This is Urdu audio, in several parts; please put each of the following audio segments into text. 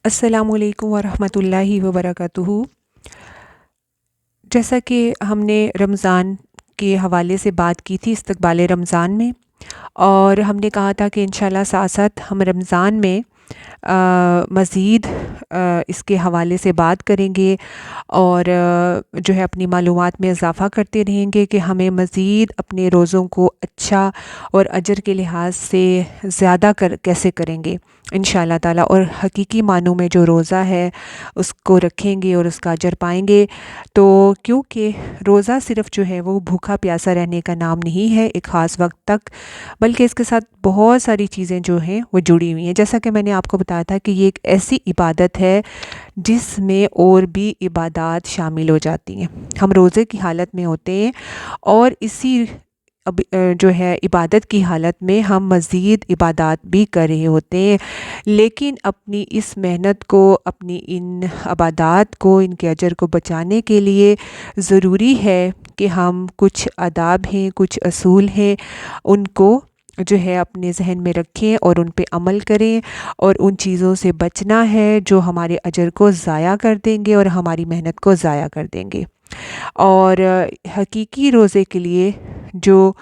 السلام علیکم ورحمۃ اللہ وبرکاتہ۔ جیسا کہ ہم نے رمضان کے حوالے سے بات کی تھی استقبال رمضان میں، اور ہم نے کہا تھا کہ انشاءاللہ ساتھ ساتھ ہم رمضان میں مزید اس کے حوالے سے بات کریں گے، اور جو ہے اپنی معلومات میں اضافہ کرتے رہیں گے کہ ہمیں مزید اپنے روزوں کو اچھا اور اجر کے لحاظ سے زیادہ کیسے کریں گے انشاءاللہ تعالیٰ، اور حقیقی معنوں میں جو روزہ ہے اس کو رکھیں گے اور اس کا اجر پائیں گے۔ تو کیونکہ روزہ صرف جو ہے وہ بھوکا پیاسا رہنے کا نام نہیں ہے ایک خاص وقت تک، بلکہ اس کے ساتھ بہت ساری چیزیں جو ہیں وہ جڑی ہوئی ہیں۔ جیسا کہ میں نے آپ کو بتایا تھا کہ یہ ایک ایسی عبادت ہے جس میں اور بھی عبادات شامل ہو جاتی ہیں۔ ہم روزے کی حالت میں ہوتے ہیں اور اسی جو ہے عبادت کی حالت میں ہم مزید عبادات بھی کر رہے ہوتے ہیں، لیکن اپنی اس محنت کو، اپنی ان عبادات کو، ان کے اجر کو بچانے کے لیے ضروری ہے کہ ہم کچھ آداب ہیں، کچھ اصول ہیں، ان کو جو ہے اپنے ذہن میں رکھیں اور ان پہ عمل کریں، اور ان چیزوں سے بچنا ہے جو ہمارے اجر کو ضائع کر دیں گے اور ہماری محنت کو ضائع کر دیں گے۔ اور حقیقی روزے کے لیے جو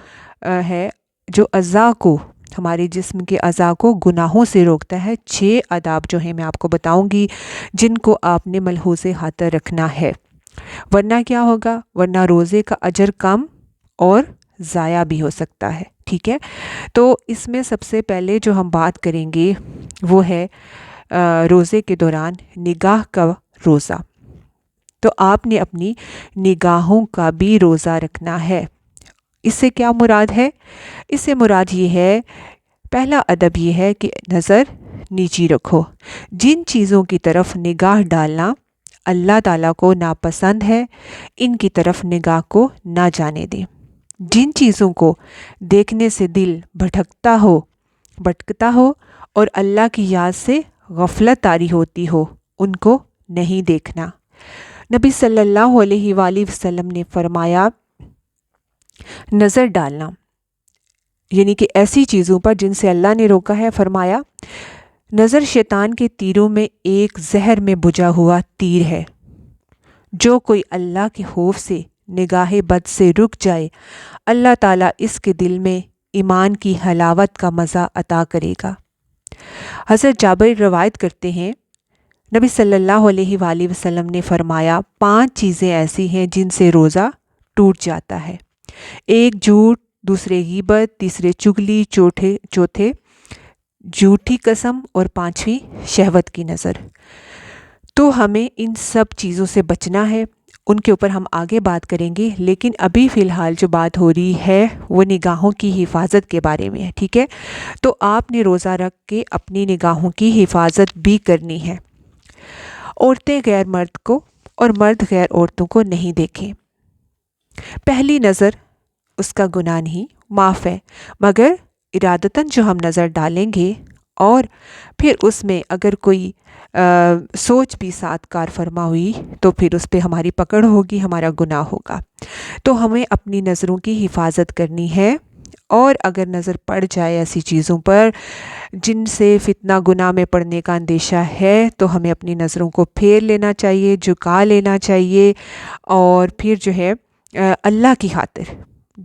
ہے، جو اعضاء کو، ہمارے جسم کے اعضاء کو گناہوں سے روکتا ہے، 6 آداب جو ہیں میں آپ کو بتاؤں گی جن کو آپ نے ملحوظ خاطر رکھنا ہے، ورنہ کیا ہوگا؟ ورنہ روزے کا اجر کم اور ضائع بھی ہو سکتا ہے۔ ٹھیک ہے، تو اس میں سب سے پہلے جو ہم بات کریں گے وہ ہے روزے کے دوران نگاہ کا روزہ۔ تو آپ نے اپنی نگاہوں کا بھی روزہ رکھنا ہے۔ اس سے کیا مراد ہے؟ اس سے مراد یہ ہے، پہلا ادب یہ ہے کہ نظر نیچی رکھو۔ جن چیزوں کی طرف نگاہ ڈالنا اللہ تعالیٰ کو ناپسند ہے، ان کی طرف نگاہ کو نہ جانے دیں۔ جن چیزوں کو دیکھنے سے دل بھٹکتا ہو اور اللہ کی یاد سے غفلت طاری ہوتی ہو، ان کو نہیں دیکھنا۔ نبی صلی اللہ علیہ وآلہ وسلم نے فرمایا، نظر ڈالنا یعنی کہ ایسی چیزوں پر جن سے اللہ نے روکا ہے، فرمایا نظر شیطان کے تیروں میں ایک زہر میں بجھا ہوا تیر ہے۔ جو کوئی اللہ کے خوف سے نگاہ بد سے رک جائے، اللہ تعالیٰ اس کے دل میں ایمان کی حلاوت کا مزہ عطا کرے گا۔ حضرت جابر روایت کرتے ہیں، نبی صلی اللہ علیہ وآلہ وسلم نے فرمایا، 5 چیزیں ایسی ہیں جن سے روزہ ٹوٹ جاتا ہے۔ ایک جھوٹ، دوسرے غیبت، تیسرے چغلی، چوتھے جھوٹی قسم، اور 5ویں شہوت کی نظر۔ تو ہمیں ان سب چیزوں سے بچنا ہے، ان کے اوپر ہم آگے بات کریں گے، لیکن ابھی فی الحال جو بات ہو رہی ہے وہ نگاہوں کی حفاظت کے بارے میں ہے۔ ٹھیک ہے، تو آپ نے روزہ رکھ کے اپنی نگاہوں کی حفاظت بھی کرنی ہے۔ عورتیں غیر مرد کو اور مرد غیر عورتوں کو نہیں دیکھیں۔ پہلی نظر اس کا گناہ نہیں، معاف ہے، مگر ارادتاً جو ہم نظر ڈالیں گے اور پھر اس میں اگر کوئی سوچ بھی ساتھ کار فرما ہوئی تو پھر اس پہ ہماری پکڑ ہوگی، ہمارا گناہ ہوگا۔ تو ہمیں اپنی نظروں کی حفاظت کرنی ہے، اور اگر نظر پڑ جائے ایسی چیزوں پر جن سے فتنہ گناہ میں پڑنے کا اندیشہ ہے، تو ہمیں اپنی نظروں کو پھیر لینا چاہیے، جھکا لینا چاہیے، اور پھر جو ہے اللہ کی خاطر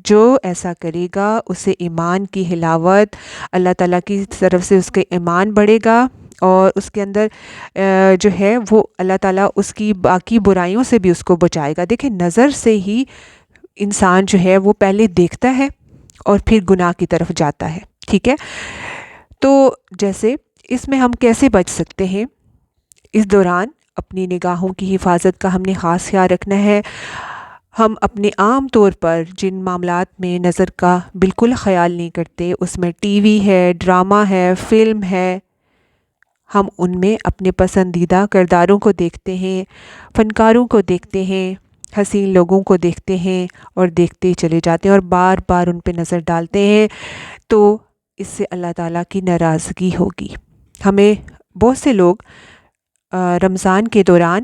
جو ایسا کرے گا اسے ایمان کی حلاوت، اللہ تعالیٰ کی طرف سے اس کے ایمان بڑھے گا، اور اس کے اندر جو ہے وہ اللہ تعالیٰ اس کی باقی برائیوں سے بھی اس کو بچائے گا۔ دیکھیں، نظر سے ہی انسان جو ہے وہ پہلے دیکھتا ہے اور پھر گناہ کی طرف جاتا ہے۔ ٹھیک ہے، تو جیسے اس میں ہم کیسے بچ سکتے ہیں؟ اس دوران اپنی نگاہوں کی حفاظت کا ہم نے خاص خیال رکھنا ہے۔ ہم اپنے عام طور پر جن معاملات میں نظر کا بالکل خیال نہیں کرتے، اس میں ٹی وی ہے، ڈرامہ ہے، فلم ہے، ہم ان میں اپنے پسندیدہ کرداروں کو دیکھتے ہیں، فنکاروں کو دیکھتے ہیں، حسین لوگوں کو دیکھتے ہیں، اور دیکھتے چلے جاتے ہیں اور بار بار ان پہ نظر ڈالتے ہیں، تو اس سے اللہ تعالیٰ کی ناراضگی ہوگی۔ ہمیں بہت سے لوگ رمضان کے دوران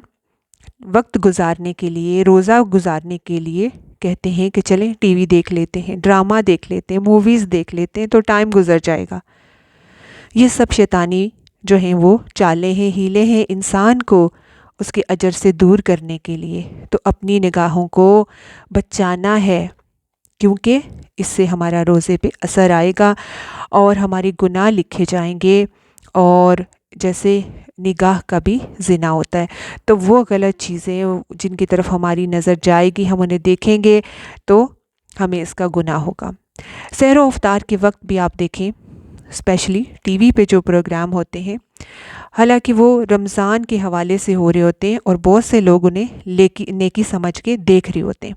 وقت گزارنے کے لیے، روزہ گزارنے کے لیے کہتے ہیں کہ چلیں ٹی وی دیکھ لیتے ہیں، ڈرامہ دیکھ لیتے ہیں، موویز دیکھ لیتے ہیں تو ٹائم گزر جائے گا۔ یہ سب شیطانی جو ہیں وہ چالیں ہیں، ہیلے ہیں انسان کو اس کے اجر سے دور کرنے کے لیے. تو اپنی نگاہوں کو بچانا ہے، کیونکہ اس سے ہمارا روزے پہ اثر آئے گا اور ہمارے گناہ لکھے جائیں گے. اور جیسے نگاہ کا بھی زنا ہوتا ہے، تو وہ غلط چیزیں جن کی طرف ہماری نظر جائے گی، ہم انہیں دیکھیں گے تو ہمیں اس کا گناہ ہوگا. سحر و افطار کے وقت بھی آپ دیکھیں، اسپیشلی ٹی وی پہ جو پروگرام ہوتے ہیں، حالانکہ وہ رمضان کے حوالے سے ہو رہے ہوتے ہیں اور بہت سے لوگ انہیں نیکی سمجھ کے دیکھ رہے ہوتے ہیں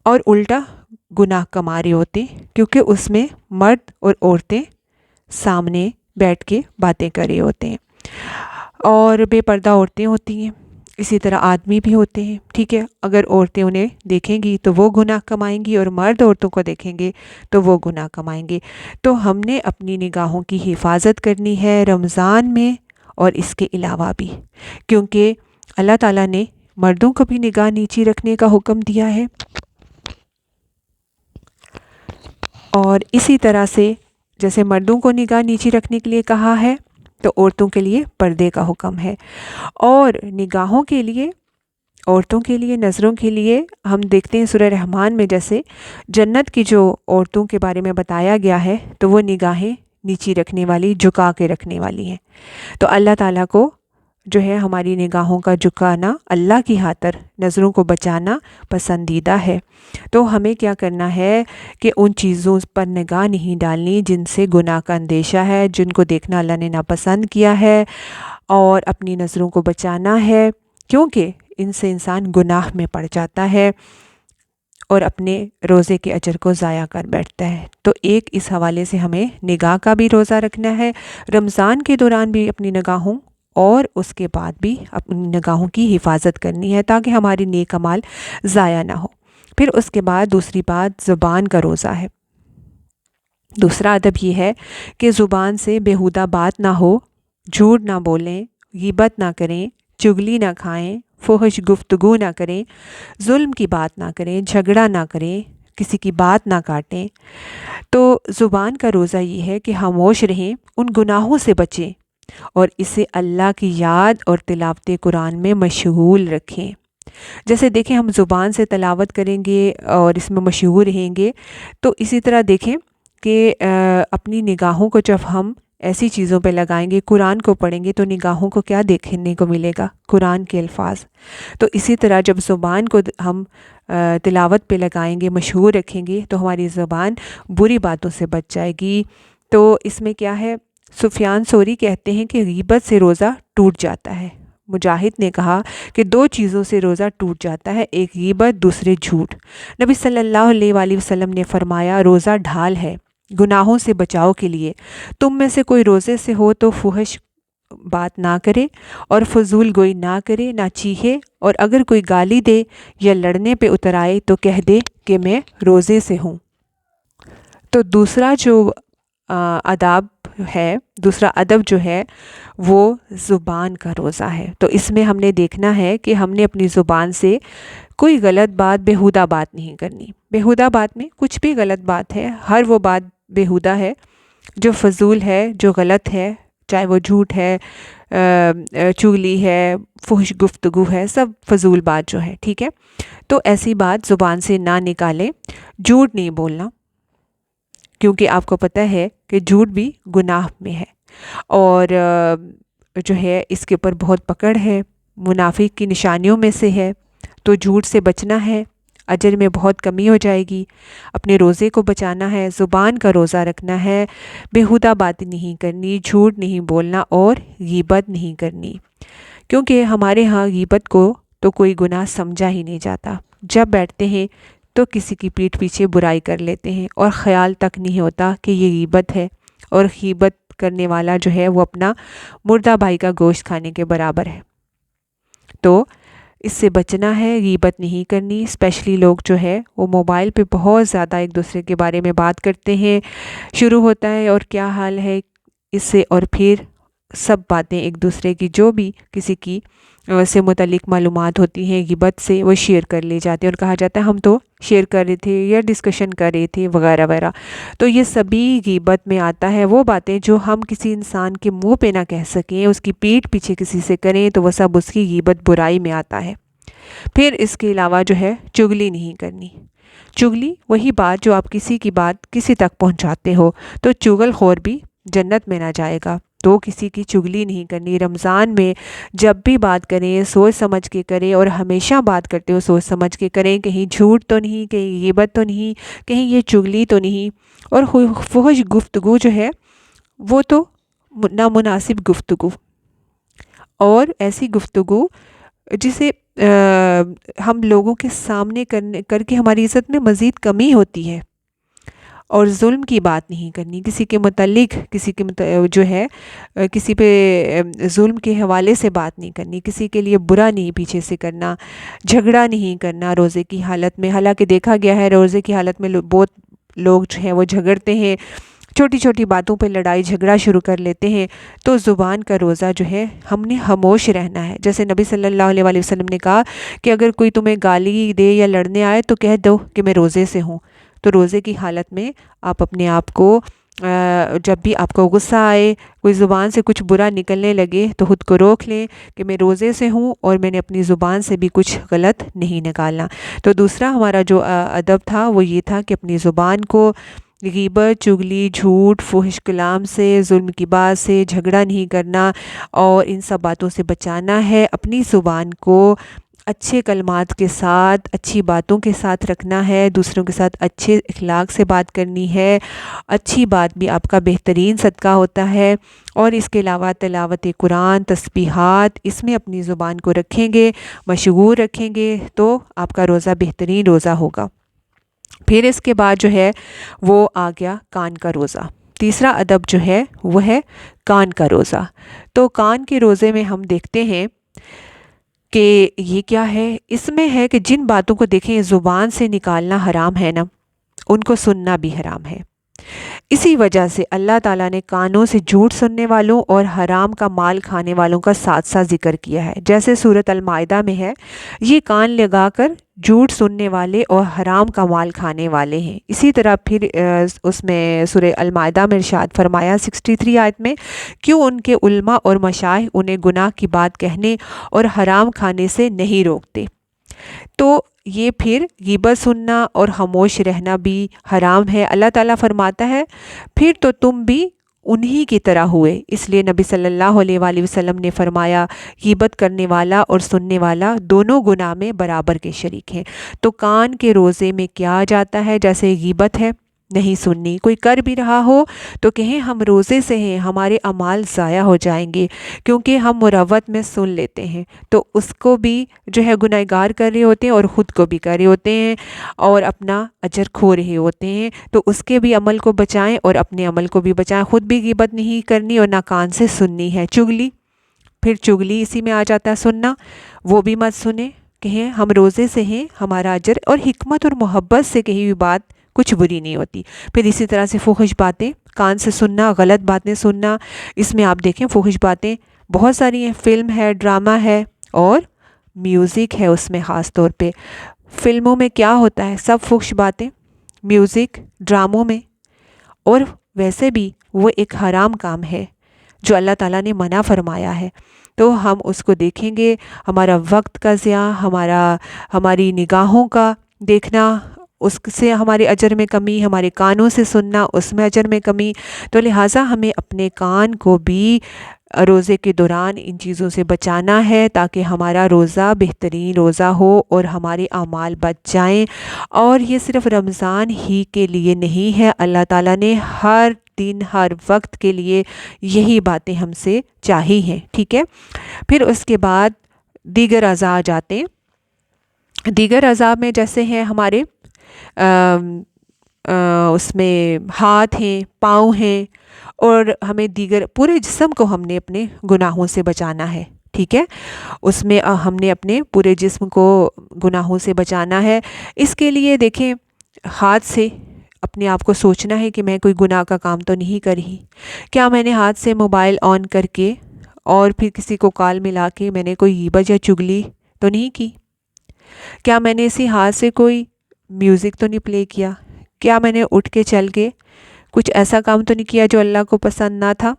اور الٹا گناہ کما رہے ہوتے ہیں، کیونکہ اس میں مرد اور عورتیں سامنے بیٹھ کے باتیں کر رہے ہوتے ہیں اور بے پردہ عورتیں ہوتی ہیں، اسی طرح آدمی بھی ہوتے ہیں. ٹھیک ہے، اگر عورتیں انہیں دیکھیں گی تو وہ گناہ کمائیں گی اور مرد عورتوں کو دیکھیں گے تو وہ گناہ کمائیں گے. تو ہم نے اپنی نگاہوں کی حفاظت کرنی ہے رمضان میں اور اس کے علاوہ بھی، کیونکہ اللہ تعالیٰ نے مردوں کو بھی نگاہ نیچی رکھنے کا حکم دیا ہے، اور اسی طرح سے جیسے مردوں کو نگاہ نیچی رکھنے کے لیے کہا ہے تو عورتوں کے لیے پردے کا حکم ہے. اور نگاہوں کے لیے، عورتوں کے لیے، نظروں کے لیے ہم دیکھتے ہیں سورہ رحمان میں جیسے جنت کی جو عورتوں کے بارے میں بتایا گیا ہے تو وہ نگاہیں نیچی رکھنے والی، جھکا کے رکھنے والی ہیں. تو اللہ تعالیٰ کو جو ہے ہماری نگاہوں کا جھکانا، اللہ کی خاطر نظروں کو بچانا پسندیدہ ہے. تو ہمیں کیا کرنا ہے کہ ان چیزوں پر نگاہ نہیں ڈالنی جن سے گناہ کا اندیشہ ہے، جن کو دیکھنا اللہ نے ناپسند کیا ہے، اور اپنی نظروں کو بچانا ہے، کیونکہ ان سے انسان گناہ میں پڑ جاتا ہے اور اپنے روزے کے اجر کو ضائع کر بیٹھتا ہے. تو ایک اس حوالے سے ہمیں نگاہ کا بھی روزہ رکھنا ہے، رمضان کے دوران بھی اپنی نگاہوں اور اس کے بعد بھی اپنی نگاہوں کی حفاظت کرنی ہے تاکہ ہماری نیک اعمال ضائع نہ ہو. پھر اس کے بعد دوسری بات زبان کا روزہ ہے. دوسرا ادب یہ ہے کہ زبان سے بیہودہ بات نہ ہو، جھوٹ نہ بولیں، غیبت نہ کریں، چغلی نہ کھائیں، فحش گفتگو نہ کریں، ظلم کی بات نہ کریں، جھگڑا نہ کریں، کسی کی بات نہ کاٹیں. تو زبان کا روزہ یہ ہے کہ خاموش رہیں، ان گناہوں سے بچیں اور اسے اللہ کی یاد اور تلاوت قرآن میں مشغول رکھیں. جیسے دیکھیں ہم زبان سے تلاوت کریں گے اور اس میں مشغول رہیں گے، تو اسی طرح دیکھیں کہ اپنی نگاہوں کو جب ہم ایسی چیزوں پہ لگائیں گے، قرآن کو پڑھیں گے تو نگاہوں کو کیا دیکھنے کو ملے گا؟ قرآن کے الفاظ. تو اسی طرح جب زبان کو ہم تلاوت پہ لگائیں گے، مشغول رکھیں گے تو ہماری زبان بری باتوں سے بچ جائے گی. تو اس میں کیا ہے، سفیان ثوری کہتے ہیں کہ غیبت سے روزہ ٹوٹ جاتا ہے. مجاہد نے کہا کہ دو چیزوں سے روزہ ٹوٹ جاتا ہے، ایک غیبت، دوسرے جھوٹ. نبی صلی اللہ علیہ وآلہ وسلم نے فرمایا روزہ ڈھال ہے گناہوں سے بچاؤ کے لیے. تم میں سے کوئی روزے سے ہو تو فحش بات نہ کرے اور فضول گوئی نہ کرے، نہ چیخے، اور اگر کوئی گالی دے یا لڑنے پہ اتر آئے تو کہہ دے کہ میں روزے سے ہوں. تو دوسرا جو آداب ہے، دوسرا ادب جو ہے وہ زبان کا روزہ ہے. تو اس میں ہم نے دیکھنا ہے کہ ہم نے اپنی زبان سے کوئی غلط بات، بیہودہ بات نہیں کرنی. بیہودہ بات میں کچھ بھی غلط بات ہے، ہر وہ بات بیہودہ ہے جو فضول ہے، جو غلط ہے، چاہے وہ جھوٹ ہے، چغلی ہے، فحش گفتگو ہے، سب فضول بات جو ہے. ٹھیک ہے، تو ایسی بات زبان سے نہ نکالیں. جھوٹ نہیں بولنا، کیونکہ آپ کو پتہ ہے کہ جھوٹ بھی گناہ میں ہے اور جو ہے اس کے اوپر بہت پکڑ ہے، منافق کی نشانیوں میں سے ہے. تو جھوٹ سے بچنا ہے، اجر میں بہت کمی ہو جائے گی. اپنے روزے کو بچانا ہے، زبان کا روزہ رکھنا ہے، بیہودہ باتیں نہیں کرنی، جھوٹ نہیں بولنا اور غیبت نہیں کرنی. کیونکہ ہمارے ہاں غیبت کو تو کوئی گناہ سمجھا ہی نہیں جاتا. جب بیٹھتے ہیں تو کسی کی پیٹھ پیچھے برائی کر لیتے ہیں اور خیال تک نہیں ہوتا کہ یہ غیبت ہے، اور غیبت کرنے والا جو ہے وہ اپنا مردہ بھائی کا گوشت کھانے کے برابر ہے. تو اس سے بچنا ہے، غیبت نہیں کرنی. اسپیشلی لوگ جو ہے وہ موبائل پہ بہت زیادہ ایک دوسرے کے بارے میں بات کرتے ہیں، شروع ہوتا ہے اور کیا حال ہے اس سے، اور پھر سب باتیں ایک دوسرے کی جو بھی کسی کی سے متعلق معلومات ہوتی ہیں غیبت سے وہ شیئر کر لی جاتی ہیں اور کہا جاتا ہے ہم تو شیئر کر رہے تھے یا ڈسکشن کر رہے تھے وغیرہ وغیرہ. تو یہ سبھی غیبت میں آتا ہے. وہ باتیں جو ہم کسی انسان کے منہ پہ نہ کہہ سکیں اس کی پیٹھ پیچھے کسی سے کریں تو وہ سب اس کی غیبت برائی میں آتا ہے. پھر اس کے علاوہ جو ہے چغلی نہیں کرنی. چغلی وہی بات جو آپ کسی کی بات کسی تک پہنچاتے ہو. تو چغل خور بھی جنت میں نہ جائے گا. تو کسی کی چغلی نہیں کرنی. رمضان میں جب بھی بات کریں سوچ سمجھ کے کریں اور ہمیشہ بات کرتے ہو سوچ سمجھ کے کریں. کہیں جھوٹ تو نہیں, کہیں غیبت تو نہیں, کہیں یہ چغلی تو نہیں. اور فحش گفتگو جو ہے وہ تو نامناسب گفتگو اور ایسی گفتگو جسے ہم لوگوں کے سامنے کر کے ہماری عزت میں مزید کمی ہوتی ہے. اور ظلم کی بات نہیں کرنی. کسی کے متعلق جو ہے کسی پہ ظلم کے حوالے سے بات نہیں کرنی. کسی کے لیے برا نہیں پیچھے سے کرنا. جھگڑا نہیں کرنا روزے کی حالت میں. حالانکہ دیکھا گیا ہے روزے کی حالت میں بہت لوگ جو ہیں وہ جھگڑتے ہیں, چھوٹی چھوٹی باتوں پہ لڑائی جھگڑا شروع کر لیتے ہیں. تو زبان کا روزہ جو ہے ہم نے خاموش رہنا ہے. جیسے نبی صلی اللہ علیہ وآلہ وسلم نے کہا کہ اگر کوئی تمہیں گالی دے یا لڑنے آئے تو کہہ دو کہ میں روزے سے ہوں. تو روزے کی حالت میں آپ اپنے آپ کو جب بھی آپ کو غصہ آئے, کوئی زبان سے کچھ برا نکلنے لگے تو خود کو روک لیں کہ میں روزے سے ہوں اور میں نے اپنی زبان سے بھی کچھ غلط نہیں نکالنا. تو دوسرا ہمارا جو ادب تھا وہ یہ تھا کہ اپنی زبان کو غیبت, چغلی, جھوٹ, فحش کلام سے, ظلم کی بات سے, جھگڑا نہیں کرنا اور ان سب باتوں سے بچانا ہے. اپنی زبان کو اچھے کلمات کے ساتھ, اچھی باتوں کے ساتھ رکھنا ہے. دوسروں کے ساتھ اچھے اخلاق سے بات کرنی ہے. اچھی بات بھی آپ کا بہترین صدقہ ہوتا ہے. اور اس کے علاوہ تلاوت قرآن, تسبیحات, اس میں اپنی زبان کو رکھیں گے, مشغول رکھیں گے تو آپ کا روزہ بہترین روزہ ہوگا. پھر اس کے بعد جو ہے وہ آ گیا کان کا روزہ. تیسرا ادب جو ہے وہ ہے کان کا روزہ. تو کان کے روزے میں ہم دیکھتے ہیں کہ یہ کیا ہے, اس میں ہے کہ جن باتوں کو دیکھیں زبان سے نکالنا حرام ہے نا, ان کو سننا بھی حرام ہے. اسی وجہ سے اللہ تعالیٰ نے کانوں سے جھوٹ سننے والوں اور حرام کا مال کھانے والوں کا ساتھ ساتھ ذکر کیا ہے. جیسے سورۃ المائدہ میں ہے, یہ کان لگا کر جھوٹ سننے والے اور حرام کا مال کھانے والے ہیں. اسی طرح پھر اس میں سورہ المائدہ میں ارشاد فرمایا 63 آیت میں, کیوں ان کے علماء اور مشائخ انہیں گناہ کی بات کہنے اور حرام کھانے سے نہیں روکتے. تو یہ پھر غیبت سننا اور خاموش رہنا بھی حرام ہے. اللہ تعالیٰ فرماتا ہے پھر تو تم بھی انہی کی طرح ہوئے. اس لیے نبی صلی اللہ علیہ وآلہ وسلم نے فرمایا غیبت کرنے والا اور سننے والا دونوں گناہ میں برابر کے شریک ہیں. تو کان کے روزے میں کیا جاتا ہے, جیسے غیبت ہے نہیں سننی. کوئی کر بھی رہا ہو تو کہیں ہم روزے سے ہیں, ہمارے اعمال ضائع ہو جائیں گے کیونکہ ہم مروت میں سن لیتے ہیں. تو اس کو بھی جو ہے گنہگار کر رہے ہوتے ہیں اور خود کو بھی کر رہے ہوتے ہیں اور اپنا اجر کھو رہے ہوتے ہیں. تو اس کے بھی عمل کو بچائیں اور اپنے عمل کو بھی بچائیں. خود بھی غیبت نہیں کرنی اور نہ کان سے سننی ہے. چغلی, پھر چغلی اسی میں آ جاتا ہے سننا, وہ بھی مت سنیں. کہیں ہم روزے سے ہیں, ہمارا اجر, اور حکمت اور محبت سے کہی ہوئی بات کچھ بری نہیں ہوتی. پھر اسی طرح سے فحش باتیں کان سے سننا, غلط باتیں سننا. اس میں آپ دیکھیں فحش باتیں بہت ساری ہیں, فلم ہے, ڈرامہ ہے اور میوزک ہے. اس میں خاص طور پہ فلموں میں کیا ہوتا ہے, سب فحش باتیں میوزک ڈراموں میں. اور ویسے بھی وہ ایک حرام کام ہے جو اللہ تعالیٰ نے منع فرمایا ہے. تو ہم اس کو دیکھیں گے, ہمارا وقت کا ضیاع, ہماری نگاہوں کا دیکھنا, اس سے ہمارے اجر میں کمی, ہمارے کانوں سے سننا اس میں اجر میں کمی. تو لہٰذا ہمیں اپنے کان کو بھی روزے کے دوران ان چیزوں سے بچانا ہے تاکہ ہمارا روزہ بہترین روزہ ہو اور ہمارے اعمال بچ جائیں. اور یہ صرف رمضان ہی کے لیے نہیں ہے, اللہ تعالیٰ نے ہر دن ہر وقت کے لیے یہی باتیں ہم سے چاہی ہیں. ٹھیک ہے. پھر اس کے بعد دیگر اعضاء جاتے ہیں. دیگر اعضاء میں جیسے ہیں ہمارے اس میں ہاتھ ہیں, پاؤں ہیں, اور ہمیں دیگر پورے جسم کو ہم نے اپنے گناہوں سے بچانا ہے. ٹھیک ہے. اس میں ہم نے اپنے پورے جسم کو گناہوں سے بچانا ہے. اس کے لیے دیکھیں ہاتھ سے اپنے آپ کو سوچنا ہے کہ میں کوئی گناہ کا کام تو نہیں کر رہی. کیا میں نے ہاتھ سے موبائل آن کر کے اور پھر کسی کو کال ملا کے میں نے کوئی غیبت یا چگلی تو نہیں کی؟ کیا میں نے اسی ہاتھ سے کوئی میوزک تو نہیں پلے کیا؟ کیا میں نے اٹھ کے چل کے کچھ ایسا کام تو نہیں کیا جو اللہ کو پسند نہ تھا؟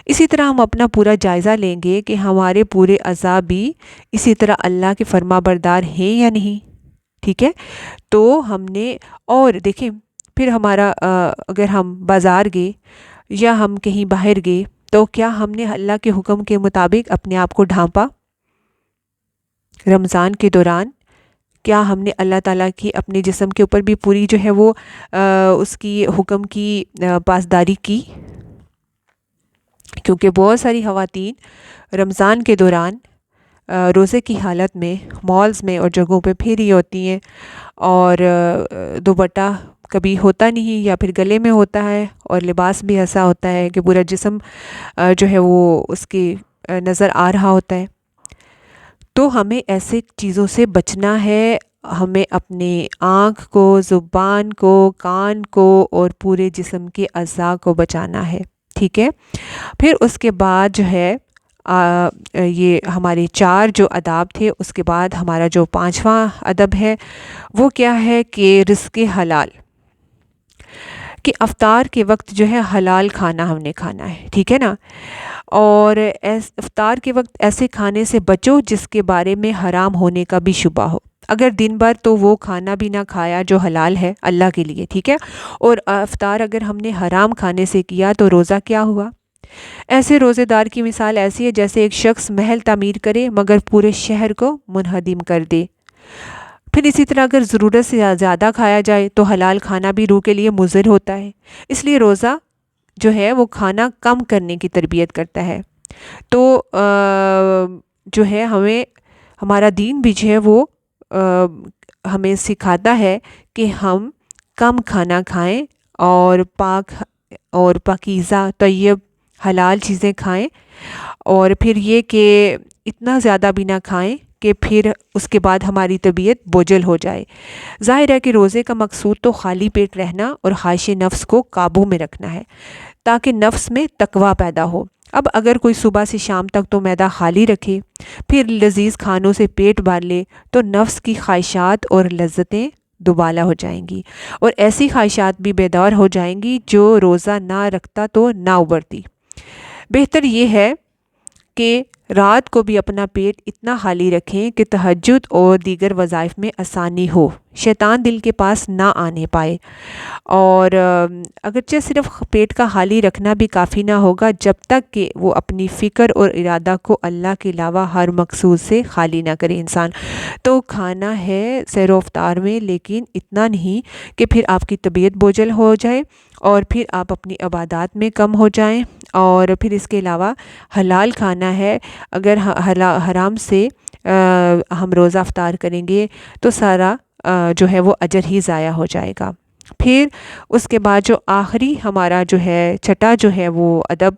اسی طرح ہم اپنا پورا جائزہ لیں گے کہ ہمارے پورے اعضاء بھی اسی طرح اللہ کے فرما بردار ہیں یا نہیں. ٹھیک ہے؟ تو ہم نے اور دیکھیں پھر ہمارا اگر ہم بازار گئے یا ہم کہیں باہر گئے تو کیا ہم نے اللہ کے حکم کے مطابق اپنے آپ کو ڈھانپا؟ رمضان کے دوران کیا ہم نے اللہ تعالیٰ کی اپنے جسم کے اوپر بھی پوری جو ہے وہ اس کی حکم کی پاسداری کی؟ کیونکہ بہت ساری خواتین رمضان کے دوران روزے کی حالت میں مالز میں اور جگہوں پہ پھری ہوتی ہیں اور دوپٹہ کبھی ہوتا نہیں یا پھر گلے میں ہوتا ہے اور لباس بھی ایسا ہوتا ہے کہ پورا جسم جو ہے وہ اس کی نظر آ رہا ہوتا ہے. تو ہمیں ایسے چیزوں سے بچنا ہے. ہمیں اپنے آنکھ کو، زبان کو، کان کو اور پورے جسم کے اعضاء کو بچانا ہے. ٹھیک ہے؟ پھر اس کے بعد جو ہے یہ ہمارے 4 جو آداب تھے، اس کے بعد ہمارا جو 5واں ادب ہے وہ کیا ہے کہ رزق حلال، کہ افطار کے وقت جو ہے حلال کھانا ہم نے کھانا ہے. ٹھیک ہے نا؟ اور افطار کے وقت ایسے کھانے سے بچو جس کے بارے میں حرام ہونے کا بھی شبہ ہو. اگر دن بھر تو وہ کھانا بھی نہ کھایا جو حلال ہے اللہ کے لیے. ٹھیک ہے؟ اور افطار اگر ہم نے حرام کھانے سے کیا تو روزہ کیا ہوا؟ ایسے روزے دار کی مثال ایسی ہے جیسے ایک شخص محل تعمیر کرے مگر پورے شہر کو منہدم کر دے. پھر اسی طرح اگر ضرورت سے زیادہ کھایا جائے تو حلال کھانا بھی روح کے لیے مضر ہوتا ہے. اس لیے روزہ جو ہے وہ کھانا کم کرنے کی تربیت کرتا ہے. تو جو ہے ہمارا دین بھی جو ہے وہ ہمیں سکھاتا ہے کہ ہم کم کھانا کھائیں اور پاک اور پاکیزہ طیب حلال چیزیں کھائیں. اور پھر یہ کہ اتنا زیادہ بھی نہ کھائیں کہ پھر اس کے بعد ہماری طبیعت بوجھل ہو جائے. ظاہر ہے کہ روزے کا مقصود تو خالی پیٹ رہنا اور خواہش نفس کو قابو میں رکھنا ہے تاکہ نفس میں تقویٰ پیدا ہو. اب اگر کوئی صبح سے شام تک تو معدہ خالی رکھے پھر لذیذ کھانوں سے پیٹ بھر لے تو نفس کی خواہشات اور لذتیں دوبالا ہو جائیں گی اور ایسی خواہشات بھی بیدار ہو جائیں گی جو روزہ نہ رکھتا تو نہ ابھرتی. بہتر یہ ہے کہ رات کو بھی اپنا پیٹ اتنا خالی رکھیں کہ تہجد اور دیگر وظائف میں آسانی ہو، شیطان دل کے پاس نہ آنے پائے. اور اگرچہ صرف پیٹ کا خالی رکھنا بھی کافی نہ ہوگا جب تک کہ وہ اپنی فکر اور ارادہ کو اللہ کے علاوہ ہر مقصود سے خالی نہ کرے انسان. تو کھانا ہے سحر و افطار میں لیکن اتنا نہیں کہ پھر آپ کی طبیعت بوجھل ہو جائے اور پھر آپ اپنی عبادات میں کم ہو جائیں. اور پھر اس کے علاوہ حلال کھانا ہے، اگر حرام سے ہم روزہ افطار کریں گے تو سارا جو ہے وہ اجر ہی ضائع ہو جائے گا. پھر اس کے بعد جو آخری ہمارا جو ہے چھٹا جو ہے وہ ادب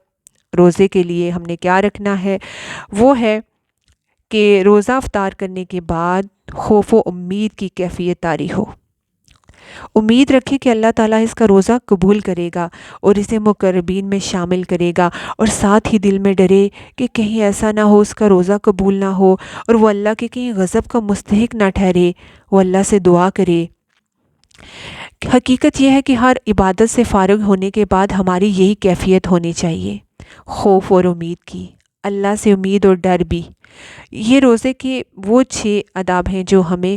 روزے کے لیے ہم نے کیا رکھنا ہے وہ ہے کہ روزہ افطار کرنے کے بعد خوف و امید کی کیفیت طاری ہو. امید رکھے کہ اللہ تعالیٰ اس کا روزہ قبول کرے گا اور اسے مقربین میں شامل کرے گا، اور ساتھ ہی دل میں ڈرے کہ کہیں ایسا نہ ہو اس کا روزہ قبول نہ ہو اور وہ اللہ کے کہیں غضب کا مستحق نہ ٹھہرے. وہ اللہ سے دعا کرے. حقیقت یہ ہے کہ ہر عبادت سے فارغ ہونے کے بعد ہماری یہی کیفیت ہونی چاہیے، خوف اور امید کی، اللہ سے امید اور ڈر بھی. یہ روزے کے وہ 6 آداب ہیں جو ہمیں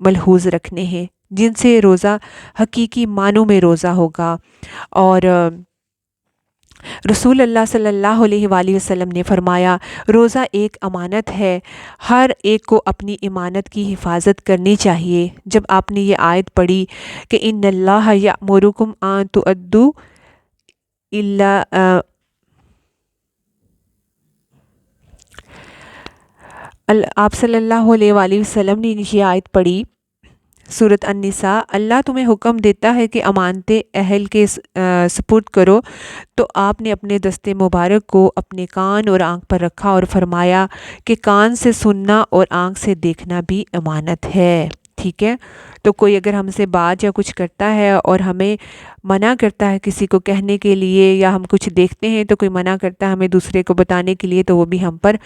ملحوظ رکھنے ہیں جن سے روزہ حقیقی معنوں میں روزہ ہوگا. اور رسول اللہ صلی اللہ علیہ وآلہ وسلم نے فرمایا روزہ ایک امانت ہے، ہر ایک کو اپنی امانت کی حفاظت کرنی چاہیے. جب آپ نے یہ آیت پڑھی کہ ان اللہ یأمرکم ان تؤدوا آپ صلی اللہ علیہ وآلہ وسلم نے یہ آیت پڑھی سورۃ النساء، اللہ تمہیں حکم دیتا ہے کہ امانتیں اہل کے سپرد کرو، تو آپ نے اپنے دست مبارک کو اپنے کان اور آنکھ پر رکھا اور فرمایا کہ کان سے سننا اور آنکھ سے دیکھنا بھی امانت ہے. ٹھیک ہے، تو کوئی اگر ہم سے بات یا کچھ کرتا ہے اور ہمیں منع کرتا ہے کسی کو کہنے کے لیے، یا ہم کچھ دیکھتے ہیں تو کوئی منع کرتا ہے ہمیں دوسرے کو بتانے کے لیے، تو وہ بھی ہم پر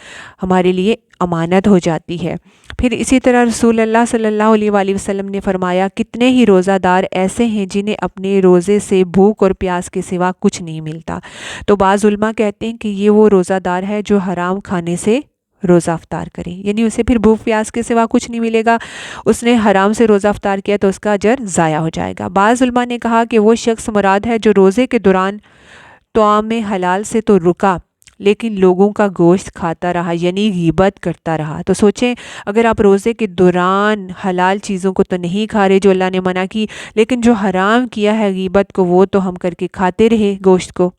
ہمارے لیے امانت ہو جاتی ہے۔ پھر اسی طرح رسول اللہ صلی اللہ علیہ وآلہ وسلم نے فرمایا، کتنے ہی روزہ دار ایسے ہیں جنہیں اپنے روزے سے بھوک اور پیاس کے سوا کچھ نہیں ملتا۔ تو بعض علماء کہتے ہیں کہ یہ وہ روزہ دار ہے جو حرام کھانے سے روزہ افطار کرے، یعنی اسے پھر بھوک پیاس کے سوا کچھ نہیں ملے گا، اس نے حرام سے روزہ افطار کیا تو اس کا اجر ضائع ہو جائے گا۔ بعض علماء نے کہا کہ وہ شخص مراد ہے جو روزے کے دوران طعام حلال سے تو رکا لیکن لوگوں کا گوشت کھاتا رہا، یعنی غیبت کرتا رہا۔ تو سوچیں، اگر آپ روزے کے دوران حلال چیزوں کو تو نہیں کھا رہے جو اللہ نے منع کی، لیکن جو حرام کیا ہے غیبت کو، وہ تو ہم کر کے کھاتے رہے گوشت کو،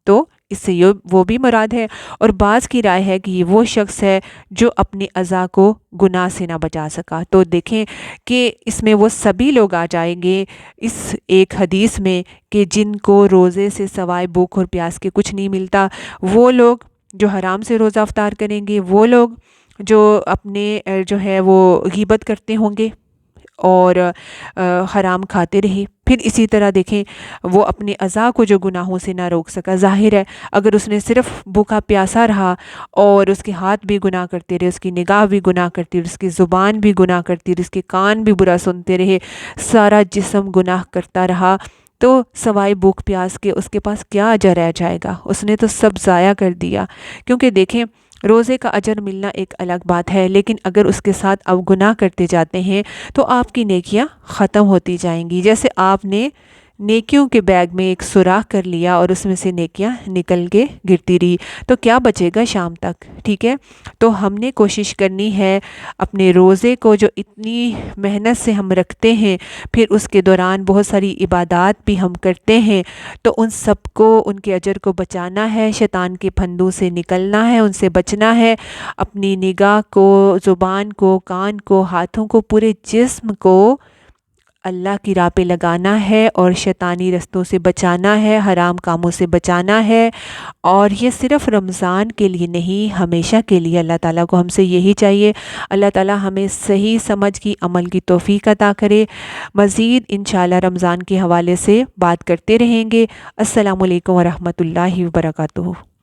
تو اس سے وہ بھی مراد ہے۔ اور بعض کی رائے ہے کہ یہ وہ شخص ہے جو اپنی اعضاء کو گناہ سے نہ بچا سکا۔ تو دیکھیں کہ اس میں وہ سبھی لوگ آ جائیں گے اس ایک حدیث میں کہ جن کو روزے سے سوائے بھوک اور پیاس کے کچھ نہیں ملتا، وہ لوگ جو حرام سے روزہ افطار کریں گے، وہ لوگ جو اپنے جو ہے وہ غیبت کرتے ہوں گے اور حرام کھاتے رہے۔ پھر اسی طرح دیکھیں، وہ اپنے اعضاء کو جو گناہوں سے نہ روک سکا، ظاہر ہے اگر اس نے صرف بھوکا پیاسا رہا اور اس کے ہاتھ بھی گناہ کرتے رہے، اس کی نگاہ بھی گناہ کرتی رہی، اس کی زبان بھی گناہ کرتی رہی، اس کے کان بھی برا سنتے رہے، سارا جسم گناہ کرتا رہا، تو سوائے بھوک پیاس کے اس کے پاس کیا اجر رہ جائے گا؟ اس نے تو سب ضائع کر دیا۔ کیونکہ دیکھیں، روزے کا اجر ملنا ایک الگ بات ہے، لیکن اگر اس کے ساتھ آپ گناہ کرتے جاتے ہیں تو آپ کی نیکیاں ختم ہوتی جائیں گی۔ جیسے آپ نے نیکیوں کے بیگ میں ایک سوراخ کر لیا اور اس میں سے نیکیاں نکل کے گرتی رہی، تو کیا بچے گا شام تک؟ ٹھیک ہے، تو ہم نے کوشش کرنی ہے اپنے روزے کو جو اتنی محنت سے ہم رکھتے ہیں، پھر اس کے دوران بہت ساری عبادات بھی ہم کرتے ہیں، تو ان سب کو، ان کے اجر کو بچانا ہے، شیطان کے پھندوں سے نکلنا ہے، ان سے بچنا ہے، اپنی نگاہ کو، زبان کو، کان کو، ہاتھوں کو، پورے جسم کو اللہ کی راہ پہ لگانا ہے اور شیطانی رستوں سے بچانا ہے، حرام کاموں سے بچانا ہے۔ اور یہ صرف رمضان کے لیے نہیں، ہمیشہ کے لیے اللہ تعالیٰ کو ہم سے یہی چاہیے۔ اللہ تعالیٰ ہمیں صحیح سمجھ کی، عمل کی توفیق عطا کرے۔ مزید انشاءاللہ رمضان کے حوالے سے بات کرتے رہیں گے۔ السلام علیکم ورحمۃ اللہ وبرکاتہ۔